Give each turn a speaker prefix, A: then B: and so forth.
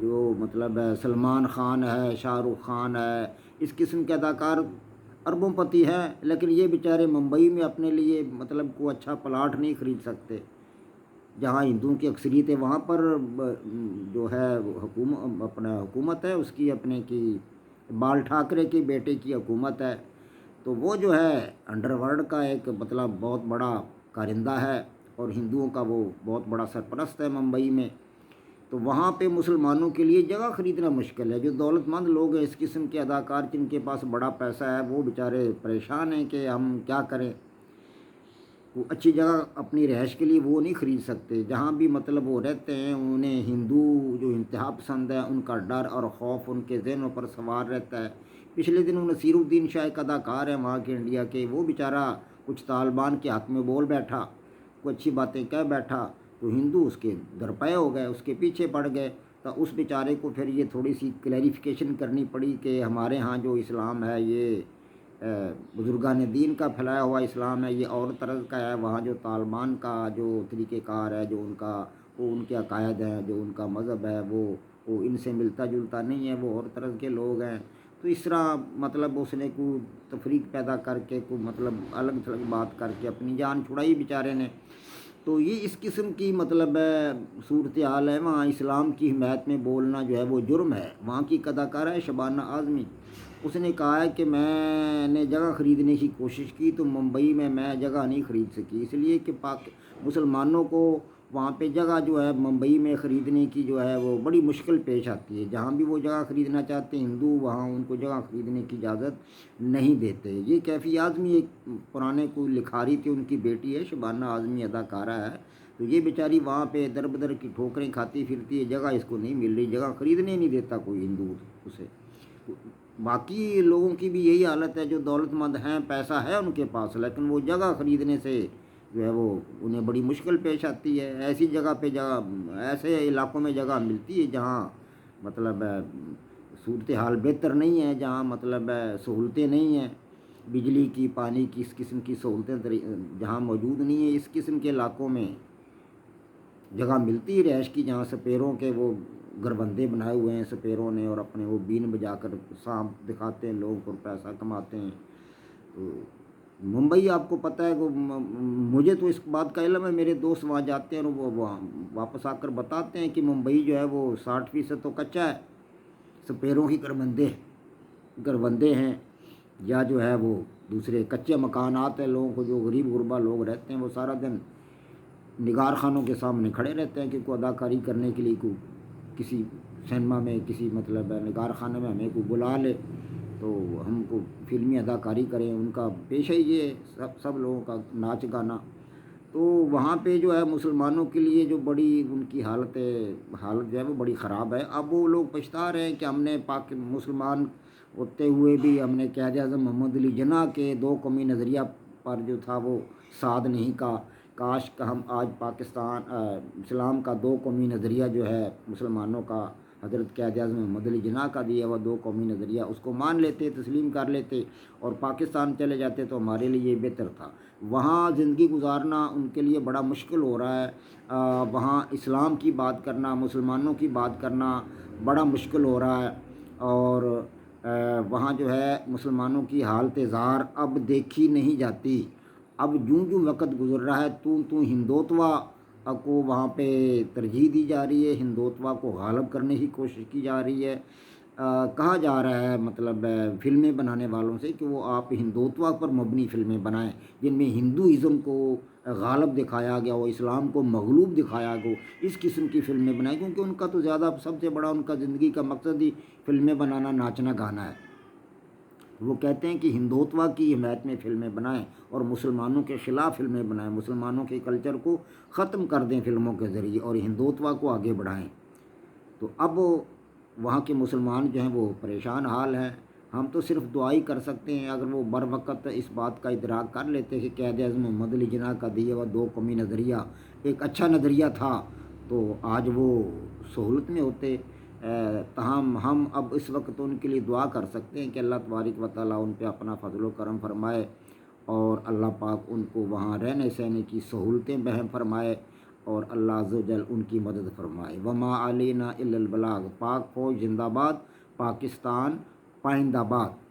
A: جو مطلب ہے سلمان خان ہے، شاہ رخ خان ہے، اس قسم کے اداکار اربوں پتی ہیں، لیکن یہ بیچارے ممبئی میں اپنے لیے مطلب کوئی اچھا پلاٹ نہیں خرید سکتے۔ جہاں ہندوؤں کی اکثریت ہے وہاں پر جو ہے اپنا حکومت ہے اس کی، اپنے کی بال ٹھاکرے کے بیٹے کی حکومت ہے، تو وہ جو ہے انڈر ورلڈ کا ایک مطلب بہت بڑا کارندہ ہے، اور ہندوؤں کا وہ بہت بڑا سرپرست ہے ممبئی میں۔ تو وہاں پہ مسلمانوں کے لیے جگہ خریدنا مشکل ہے۔ جو دولت مند لوگ ہیں، اس قسم کے اداکار جن کے پاس بڑا پیسہ ہے، وہ بیچارے پریشان ہیں کہ ہم کیا کریں۔ وہ اچھی جگہ اپنی رہائش کے لیے وہ نہیں خرید سکتے۔ جہاں بھی مطلب وہ رہتے ہیں، انہیں ہندو جو انتہا پسند ہے ان کا ڈر اور خوف ان کے ذہنوں پر سوار رہتا ہے۔ پچھلے دنوں نصیر الدین شاہ ایک اداکار ہے وہاں کے انڈیا کے، وہ بیچارہ کچھ طالبان کے حق میں بول بیٹھا، کوئی اچھی باتیں کہہ بیٹھا، تو ہندو اس کے درپے ہو گئے، اس کے پیچھے پڑ گئے۔ تو اس بیچارے کو پھر یہ تھوڑی سی کلیریفیکیشن کرنی پڑی کہ ہمارے ہاں جو اسلام ہے یہ بزرگان دین کا پھیلایا ہوا اسلام ہے، یہ اور طرز کا ہے۔ وہاں جو طالبان کا جو طریقہ کار ہے، جو ان کے عقائد ہیں، جو ان کا مذہب ہے، وہ ان سے ملتا جلتا نہیں ہے، وہ اور طرز کے لوگ ہیں۔ تو اس طرح مطلب اس نے کوئی تفریق پیدا کر کے، کوئی مطلب الگ تھلگ بات کر کے اپنی جان چھڑائی بیچارے نے۔ تو یہ اس قسم کی مطلب صورتحال ہے۔ وہاں اسلام کی حمایت میں بولنا جو ہے وہ جرم ہے۔ وہاں کی اداکارہ ہے شبانہ اعظمی، اس نے کہا ہے کہ میں نے جگہ خریدنے کی کوشش کی تو ممبئی میں جگہ نہیں خرید سکی، اس لیے کہ مسلمانوں کو وہاں پہ جگہ جو ہے ممبئی میں خریدنے کی جو ہے وہ بڑی مشکل پیش آتی ہے۔ جہاں بھی وہ جگہ خریدنا چاہتے ہیں ہندو، وہاں ان کو جگہ خریدنے کی اجازت نہیں دیتے۔ یہ کیفی اعظمی ایک پرانے کوئی لکھاری تھی، ان کی بیٹی ہے شبانہ اعظمی، اداکارہ ہے۔ تو یہ بیچاری وہاں پہ در بدر کی ٹھوکریں کھاتی پھرتی ہے، جگہ اس کو نہیں مل رہی، جگہ خریدنے نہیں دیتا کوئی ہندو اسے۔ باقی لوگوں کی بھی یہی حالت ہے، جو دولت مند ہیں، پیسہ ہے ان کے پاس، لیکن وہ جگہ خریدنے سے جو ہے وہ انہیں بڑی مشکل پیش آتی ہے۔ ایسی جگہ پہ ایسے علاقوں میں جگہ ملتی ہے جہاں مطلب صورتحال بہتر نہیں ہے، جہاں مطلب سہولتیں نہیں ہیں، بجلی کی، پانی کی، اس قسم کی سہولتیں جہاں موجود نہیں ہیں، اس قسم کے علاقوں میں جگہ ملتی ہے رہائش کی، جہاں سپیروں کے وہ گھربندے بنائے ہوئے ہیں سپیروں نے، اور اپنے وہ بین بجا کر سانپ دکھاتے ہیں لوگوں کو، پیسہ کماتے ہیں۔ تو ممبئی آپ کو پتہ ہے کہ مجھے تو اس بات کا علم ہے، میرے دوست وہاں جاتے ہیں اور وہ وہاں واپس آ کر بتاتے ہیں کہ ممبئی جو ہے وہ 60% تو کچا ہے، سپیروں کی گھربندے ہیں، یا جو ہے وہ دوسرے کچے مکانات ہیں۔ لوگوں کو جو غریب غربا لوگ رہتے ہیں وہ سارا دن نگار خانوں کے سامنے کھڑے رہتے ہیں کہ کوئی اداکاری کرنے کے لیے کوئی کسی سینما میں، کسی مطلب نگار خانے میں ہمیں کوئی بلا لے تو ہم کو فلمی اداکاری کریں۔ ان کا پیشہ ہی یہ سب لوگوں کا ناچ گانا۔ تو وہاں پہ جو ہے مسلمانوں کے لیے جو بڑی ان کی حالت جو ہے وہ بڑی خراب ہے۔ اب وہ لوگ پچھتا رہے ہیں کہ ہم نے مسلمان ہوتے ہوئے بھی ہم نے قائد اعظم محمد علی جناح کے دو قومی نظریہ پر جو تھا وہ ساتھ نہیں کا۔ کاش کہ ہم آج اسلام کا دو قومی نظریہ جو ہے مسلمانوں کا، حضرت قائد اعظم محمد علی جناح کا دیا ہوا دو قومی نظریہ، اس کو مان لیتے، تسلیم کر لیتے اور پاکستان چلے جاتے تو ہمارے لیے یہ بہتر تھا۔ وہاں زندگی گزارنا ان کے لیے بڑا مشکل ہو رہا ہے۔ وہاں اسلام کی بات کرنا، مسلمانوں کی بات کرنا بڑا مشکل ہو رہا ہے، اور وہاں جو ہے مسلمانوں کی حالت زار اب دیکھی نہیں جاتی۔ اب جوں وقت گزر رہا ہے ہندوتوا کو وہاں پہ ترجیح دی جا رہی ہے، ہندوتوا کو غالب کرنے کی کوشش کی جا رہی ہے۔ کہا جا رہا ہے مطلب فلمیں بنانے والوں سے کہ وہ آپ ہندوتوا پر مبنی فلمیں بنائیں، جن میں ہندوازم کو غالب دکھایا گیا ہو، اسلام کو مغلوب دکھایا گیا ہو، اس قسم کی فلمیں بنائیں، کیونکہ ان کا تو سب سے بڑا ان کا زندگی کا مقصد ہی فلمیں بنانا، ناچنا گانا ہے۔ وہ کہتے ہیں کہ ہندوتوا کی حمایت میں فلمیں بنائیں اور مسلمانوں کے خلاف فلمیں بنائیں، مسلمانوں کے کلچر کو ختم کر دیں فلموں کے ذریعے اور ہندوتوا کو آگے بڑھائیں۔ تو اب وہاں کے مسلمان جو ہیں وہ پریشان حال ہیں۔ ہم تو صرف دعا ہی کر سکتے ہیں، اگر وہ بر وقت اس بات کا ادراک کر لیتے کہ قائد اعظم محمد علی جناح کا دیا ہوا دو قومی نظریہ ایک اچھا نظریہ تھا تو آج وہ سہولت میں ہوتے۔ تاہم ہم اب اس وقت ان کے لیے دعا کر سکتے ہیں کہ اللہ تبارک و تعالیٰ ان پہ اپنا فضل و کرم فرمائے، اور اللہ پاک ان کو وہاں رہنے سہنے کی سہولتیں بہم فرمائے۔ اور اللہ عز و جل ان کی مدد فرمائے۔ وما علینا الا البلاغ، پاک فوج زندہ باد، پاکستان پائندہ باد۔